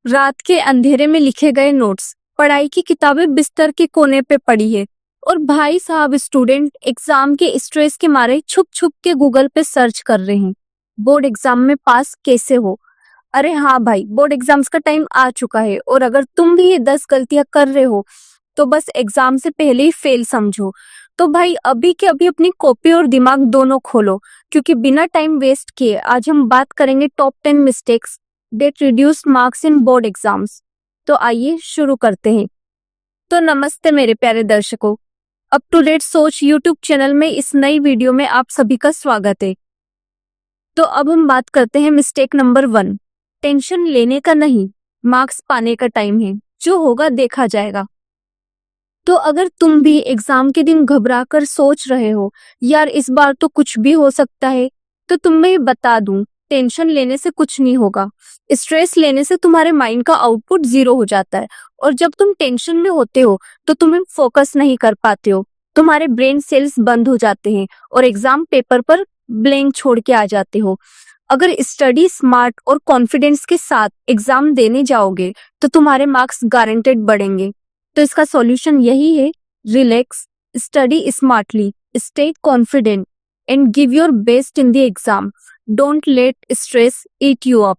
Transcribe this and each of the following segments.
रात के अंधेरे में लिखे गए नोट्स, पढ़ाई की किताबें बिस्तर के कोने पे पड़ी है और भाई साहब स्टूडेंट एग्जाम के स्ट्रेस के मारे छुप छुप के गूगल पे सर्च कर रहे हैं, बोर्ड एग्जाम में पास कैसे हो। अरे हाँ भाई, बोर्ड एग्जाम्स का टाइम आ चुका है और अगर तुम भी ये 10 गलतियां कर रहे हो तो बस एग्जाम से पहले ही फेल समझो। तो भाई अभी के अभी अपनी कॉपी और दिमाग दोनों खोलो, क्योंकि बिना टाइम वेस्ट किए आज हम बात करेंगे top 10 mistakes that reduce marks in board exams. तो आइए शुरू करते हैं। तो नमस्ते मेरे प्यारे दर्शकों, अप टू डेट सोच यूट्यूब चैनल में इस नई वीडियो में आप सभी का स्वागत है। तो अब हम बात करते हैं मिस्टेक नंबर 1। टेंशन लेने का नहीं, मार्क्स पाने का टाइम है, जो होगा देखा जाएगा। तो अगर तुम भी एग्जाम के दिन घबरा कर सोच रहे हो यार इस बार तो कुछ भी हो सकता है, तो तुम्हें बता दूं, टेंशन लेने से कुछ नहीं होगा। स्ट्रेस लेने से तुम्हारे माइंड का आउटपुट 0 हो जाता है और जब तुम टेंशन में होते हो तो तुम्हें फोकस नहीं कर पाते हो, तुम्हारे ब्रेन सेल्स बंद हो जाते हैं और एग्जाम पेपर पर ब्लैंक छोड़ के आ जाते हो। अगर स्टडी स्मार्ट और कॉन्फिडेंस के साथ एग्जाम देने जाओगे तो तुम्हारे मार्क्स गारंटेड बढ़ेंगे। तो इसका सॉल्यूशन यही है, relax, study smartly, stay confident and give your best in the exam. Don't let stress eat you up.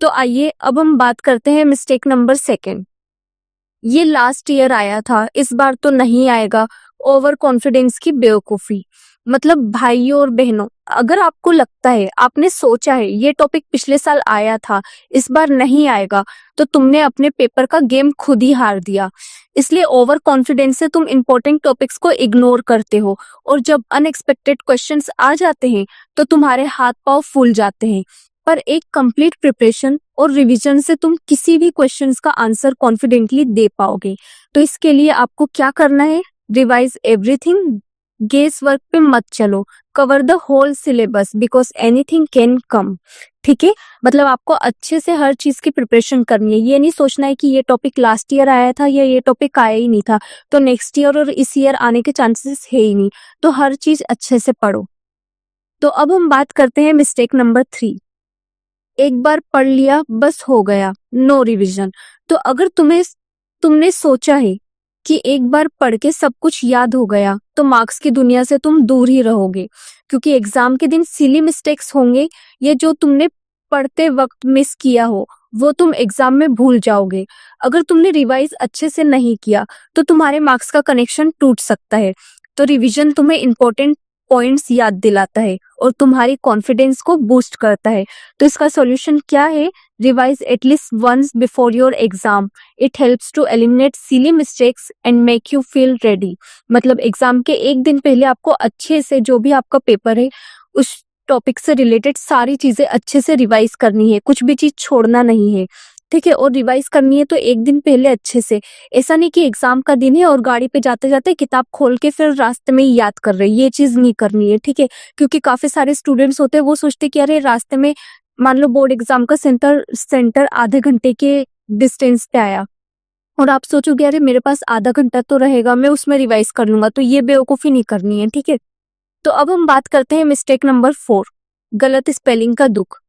तो आइए अब हम बात करते हैं मिस्टेक नंबर 2। ये लास्ट ईयर आया था, इस बार तो नहीं आएगा, ओवर कॉन्फिडेंस की बेवकूफी। मतलब भाइयों और बहनों, अगर आपको लगता है, आपने सोचा है ये टॉपिक पिछले साल आया था, इस बार नहीं आएगा, तो तुमने अपने पेपर का गेम खुद ही हार दिया। इसलिए ओवर कॉन्फिडेंस से तुम इंपॉर्टेंट टॉपिक्स को इग्नोर करते हो और जब अनएक्सपेक्टेड क्वेश्चंस आ जाते हैं तो तुम्हारे हाथ पांव फूल जाते हैं। पर एक कंप्लीट प्रिपरेशन और रिवीजन से तुम किसी भी क्वेश्चंस का आंसर कॉन्फिडेंटली दे पाओगे। तो इसके लिए आपको क्या करना है, रिवाइज एवरीथिंग, गेस वर्क पे मत चलो, cover the whole syllabus because anything can come. ठीक है, मतलब आपको अच्छे से हर चीज की प्रिपरेशन करनी है। ये नहीं सोचना है कि ये टॉपिक लास्ट ईयर आया था या ये टॉपिक आया ही नहीं था तो नेक्स्ट ईयर और इस ईयर आने के चांसेस है ही नहीं। तो हर चीज अच्छे से पढ़ो। तो अब हम बात करते हैं मिस्टेक नंबर 3। एक बार पढ़ लिया बस हो गया, नो रिवीजन। तो अगर तुमने सोचा है कि एक बार पढ़ के सब कुछ याद हो गया तो मार्क्स की दुनिया से तुम दूर ही रहोगे, क्योंकि एग्जाम के दिन सिली मिस्टेक्स होंगे, ये जो तुमने पढ़ते वक्त मिस किया हो वो तुम एग्जाम में भूल जाओगे। अगर तुमने रिवाइज अच्छे से नहीं किया तो तुम्हारे मार्क्स का कनेक्शन टूट सकता है। तो रिवीजन तुम्हें इंपॉर्टेंट पॉइंट्स याद दिलाता है और तुम्हारी कॉन्फिडेंस को बूस्ट करता है। तो इसका सॉल्यूशन क्या है, revise at least once before your exam. It helps to eliminate silly mistakes and make you feel ready. मतलब एग्जाम के एक दिन पहले आपको अच्छे से, जो भी आपका पेपर है उस टॉपिक से रिलेटेड सारी चीजें अच्छे से रिवाइज करनी है, कुछ भी चीज छोड़ना नहीं है। ठीक है, और रिवाइज करनी है तो एक दिन पहले अच्छे से। ऐसा नहीं कि एग्जाम का दिन है और गाड़ी पे जाते जाते किताब खोल के फिर रास्ते में ही याद कर रहे, ये चीज नहीं करनी है। ठीक है, क्योंकि काफी सारे स्टूडेंट्स होते हैं वो सोचते कि अरे रास्ते में मान लो बोर्ड एग्जाम का सेंटर आधे घंटे के डिस्टेंस पे आया और आप सोचोगे अरे मेरे पास आधा घंटा तो रहेगा, मैं उसमें रिवाइज कर लूंगा। तो ये बेवकूफी नहीं करनी है। ठीक है, तो अब हम बात करते हैं मिस्टेक नंबर 4, गलत स्पेलिंग का दुख।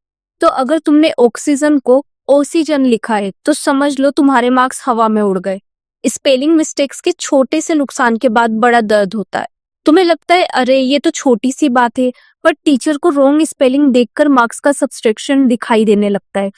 तो अगर तुमने ऑक्सीजन को ऑक्सीजन लिखा है तो समझ लो तुम्हारे मार्क्स हवा में उड़ गए। स्पेलिंग मिस्टेक्स के छोटे से नुकसान के बाद बड़ा दर्द होता है। तुम्हें लगता है अरे ये तो छोटी सी बात है, पर टीचर को रॉन्ग स्पेलिंग देखकर मार्क्स का सब्सट्रैक्शन दिखाई देने लगता है।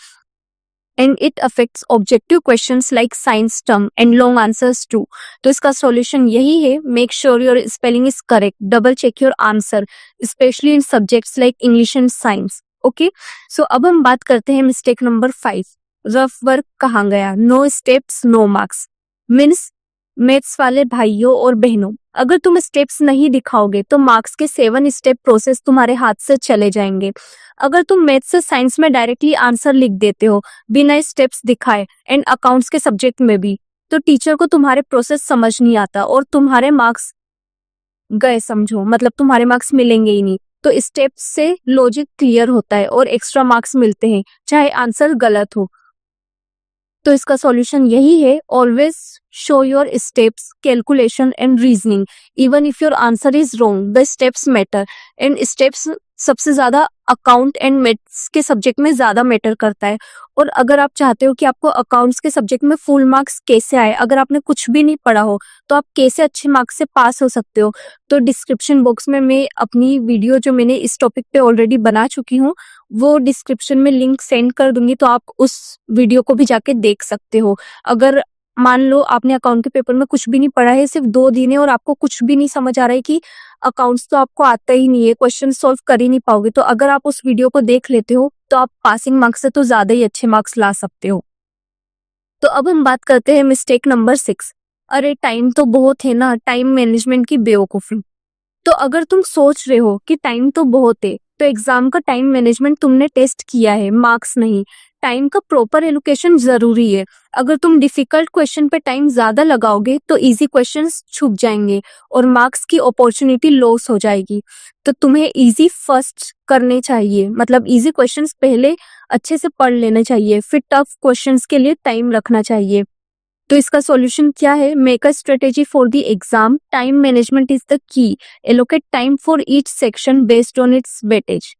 And it affects objective questions like science term and long answers too. तो इसका सॉल्यूशन यही है, make sure your spelling is correct, double check your answer, specially in subjects like English and science. Okay, so अब हम बात करते हैं mistake number 5, rough work कहाँ गया, no steps no marks. Means maths वाले भाइयों और बहनों, अगर तुम स्टेप्स नहीं दिखाओगे तो मार्क्स के 7 स्टेप प्रोसेस तुम्हारे हाथ से चले जाएंगे। अगर तुम मैथ्स से साइंस में डायरेक्टली आंसर लिख देते हो बिना स्टेप्स दिखाए, एंड अकाउंट्स के सब्जेक्ट में भी, तो टीचर को तुम्हारे प्रोसेस समझ नहीं आता और तुम्हारे मार्क्स गए समझो, मतलब तुम्हारे मार्क्स मिलेंगे ही नहीं। तो स्टेप्स से लॉजिक क्लियर होता है और एक्स्ट्रा मार्क्स मिलते हैं चाहे आंसर गलत हो। तो इसका सॉल्यूशन यही है, always show your steps, calculation and reasoning. Even if your answer is wrong, the steps matter. And steps सबसे ज्यादा अकाउंट एंड मैथ्स के सब्जेक्ट में ज्यादा मैटर करता है। और अगर आप चाहते हो कि आपको अकाउंट्स के सब्जेक्ट में फुल मार्क्स कैसे आए, अगर आपने कुछ भी नहीं पढ़ा हो तो आप कैसे अच्छे मार्क्स से पास हो सकते हो, तो डिस्क्रिप्शन बॉक्स में मैं अपनी वीडियो जो मैंने इस टॉपिक पे ऑलरेडी बना चुकी हूँ वो डिस्क्रिप्शन में लिंक सेंड कर दूंगी, तो आप उस वीडियो को भी जाके देख सकते हो। अगर मान लो आपने अकाउंट के पेपर में कुछ भी नहीं पढ़ा है, सिर्फ 2 दिन है और आपको कुछ भी नहीं समझ आ रहा है कि अकाउंट्स तो आपको आता ही नहीं है, क्वेश्चन सॉल्व कर ही नहीं पाओगे, तो अगर आप उस वीडियो को देख लेते हो तो आप पासिंग मार्क्स से तो ज्यादा ही अच्छे मार्क्स ला सकते हो। तो अब हम बात करते हैं मिस्टेक नंबर 6। अरे टाइम तो बहुत है ना, टाइम मैनेजमेंट की बेवकूफी। तो अगर तुम सोच रहे हो कि टाइम तो बहुत है, तो एग्जाम का टाइम मैनेजमेंट तुमने टेस्ट किया है, मार्क्स नहीं। टाइम का प्रॉपर एलोकेशन जरूरी है। अगर तुम डिफिकल्ट क्वेश्चन पे टाइम ज्यादा लगाओगे तो इजी क्वेश्चंस छूट जाएंगे और मार्क्स की अपॉर्चुनिटी लॉस हो जाएगी। तो तुम्हें इजी फर्स्ट करने चाहिए, मतलब इजी क्वेश्चंस पहले अच्छे से पढ़ लेना चाहिए, फिर टफ क्वेश्चंस के लिए टाइम रखना चाहिए। तो इसका सॉल्यूशन क्या है? Make a strategy for the exam, time management is the key, allocate time for each section based on it's weightage.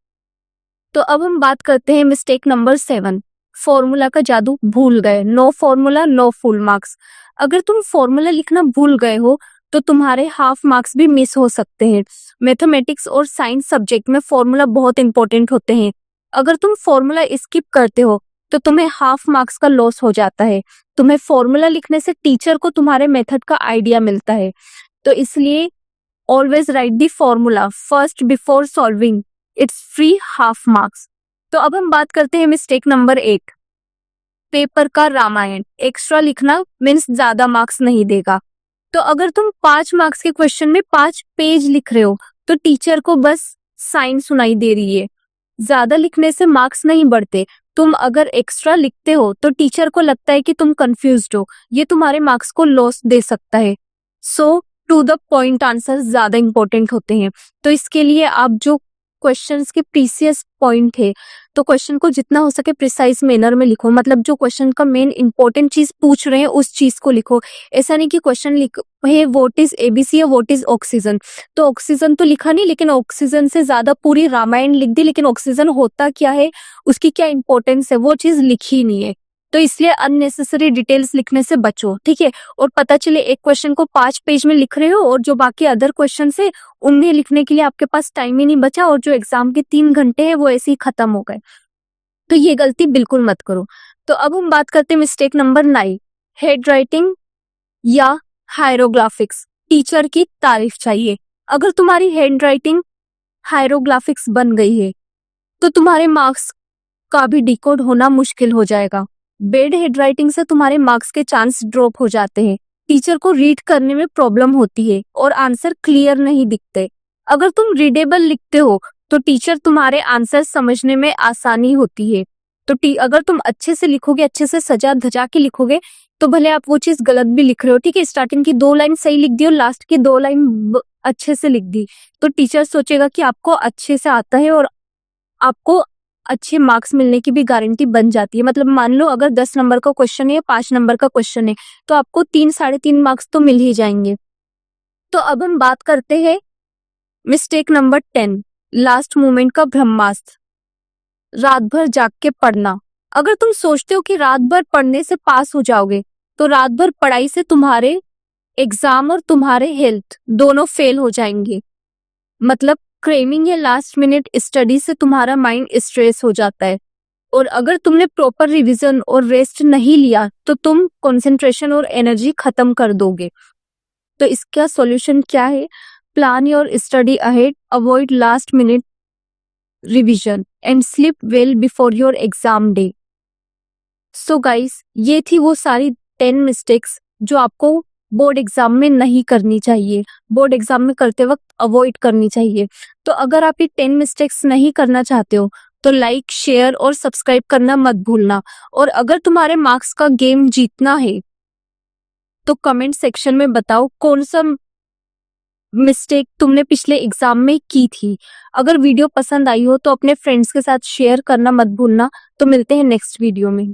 तो अब हम बात करते हैं मिस्टेक नंबर 7। फॉर्मूला का जादू भूल गए। No formula no full marks. अगर तुम फॉर्मूला लिखना भूल गए हो तो तुम्हारे हाफ मार्क्स भी मिस हो सकते हैं। मैथमेटिक्स और साइंस सब्जेक्ट में फॉर्मूला बहुत इंपॉर्टेंट होते हैं। अगर तुम फॉर्मूला स्किप करते हो तो तुम्हें हाफ मार्क्स का लॉस हो जाता है। तुम्हें फॉर्मूला लिखने से टीचर को तुम्हारे मेथड का आइडिया मिलता है, तो इसलिए always right the formula first before solving, it's free half marks. तो अब हम बात करते हैं मिस्टेक नंबर 8। पेपर का रामायण। एक्स्ट्रा लिखना मीन्स ज्यादा मार्क्स नहीं देगा। तो अगर तुम 5 मार्क्स के क्वेश्चन में 5 पेज लिख रहे हो तो टीचर को बस साइन सुनाई दे रही है। ज्यादा लिखने से मार्क्स नहीं बढ़ते। तुम अगर एक्स्ट्रा लिखते हो तो टीचर को लगता है कि तुम कंफ्यूज्ड हो, ये तुम्हारे मार्क्स को लॉस दे सकता है। सो टू द पॉइंट आंसर ज्यादा इंपॉर्टेंट होते हैं। तो इसके लिए आप जो क्वेश्चंस के प्रीसियस पॉइंट है तो क्वेश्चन को जितना हो सके प्रिसाइज मैनर में लिखो, मतलब जो क्वेश्चन का मेन इंपॉर्टेंट चीज पूछ रहे हैं उस चीज को लिखो। ऐसा नहीं कि क्वेश्चन लिख है व्हाट इज एबीसी या व्हाट इज ऑक्सीजन, तो ऑक्सीजन तो लिखा नहीं लेकिन ऑक्सीजन से ज्यादा पूरी रामायण लिख दी, लेकिन ऑक्सीजन होता क्या है, उसकी क्या इंपॉर्टेंस है, वो चीज लिखी नहीं है। तो इसलिए अननेसेसरी डिटेल्स लिखने से बचो, ठीक है। और पता चले एक क्वेश्चन को 5 पेज में लिख रहे हो और जो बाकी अदर क्वेश्चन है उन्हें लिखने के लिए आपके पास टाइम ही नहीं बचा और जो एग्जाम के 3 घंटे हैं वो ऐसे ही खत्म हो गए। तो ये गलती बिल्कुल मत करो। तो अब हम बात करते हैं मिस्टेक नंबर 9। हेड राइटिंग या हायरोग्राफिक्स। टीचर की तारीफ चाहिए। अगर तुम्हारी हैंड राइटिंग हायरोग्राफिक्स बन गई है तो तुम्हारे मार्क्स का भी डिकोड होना मुश्किल हो जाएगा। बेड हेड राइटिंग से तुम्हारे मार्क्स के चांस ड्रॉप हो जाते हैं। टीचर को रीड करने में प्रॉब्लम होती है और आंसर क्लियर नहीं दिखते। अगर तुम रीडेबल लिखते हो तो टीचर तुम्हारे आंसर समझने में आसानी होती है। तो अगर तुम अच्छे से लिखोगे, अच्छे से सजा धजा के लिखोगे, तो भले आप वो चीज गलत भी लिख रहे हो, ठीक है, स्टार्टिंग की 2 लाइन सही लिख दी और लास्ट की 2 लाइन अच्छे से लिख दी, तो टीचर सोचेगा कि आपको अच्छे से आता है और आपको अच्छे मार्क्स मिलने की भी गारंटी बन जाती है। मतलब मान लो अगर 10 नंबर का क्वेश्चन है या 5 नंबर का क्वेश्चन है तो आपको 3 साढ़े 3 मार्क्स तो मिल ही जाएंगे। तो अब हम बात करते हैं मिस्टेक नंबर 10, लास्ट मोमेंट का ब्रह्मास्त्र। रात भर जाग के पढ़ना। अगर तुम सोचते हो कि रात भर पढ़ने से पास हो जाओगे तो रात भर पढ़ाई से तुम्हारे एग्जाम और तुम्हारे हेल्थ दोनों फेल हो जाएंगे। मतलब क्रेमिंग या लास्ट मिनट स्टडी से तुम्हारा माइंड स्ट्रेस हो जाता है और अगर तुमने प्रॉपर रिवीजन और रेस्ट नहीं लिया तो तुम कंसंट्रेशन और एनर्जी खत्म कर दोगे। तो इसका सॉल्यूशन क्या है? Plan your study ahead, avoid last minute revision and sleep well before your exam day. So guys, ये थी वो सारी 10 मिस्टेक्स जो आपको बोर्ड एग्जाम में नहीं करनी चाहिए, बोर्ड एग्जाम में करते वक्त अवॉइड करनी चाहिए। तो अगर आप ये 10 मिस्टेक्स नहीं करना चाहते हो तो लाइक, शेयर और सब्सक्राइब करना मत भूलना। और अगर तुम्हारे मार्क्स का गेम जीतना है तो कमेंट सेक्शन में बताओ कौन सा मिस्टेक तुमने पिछले एग्जाम में की थी। अगर वीडियो पसंद आई हो तो अपने फ्रेंड्स के साथ शेयर करना मत भूलना। तो मिलते हैं नेक्स्ट वीडियो में।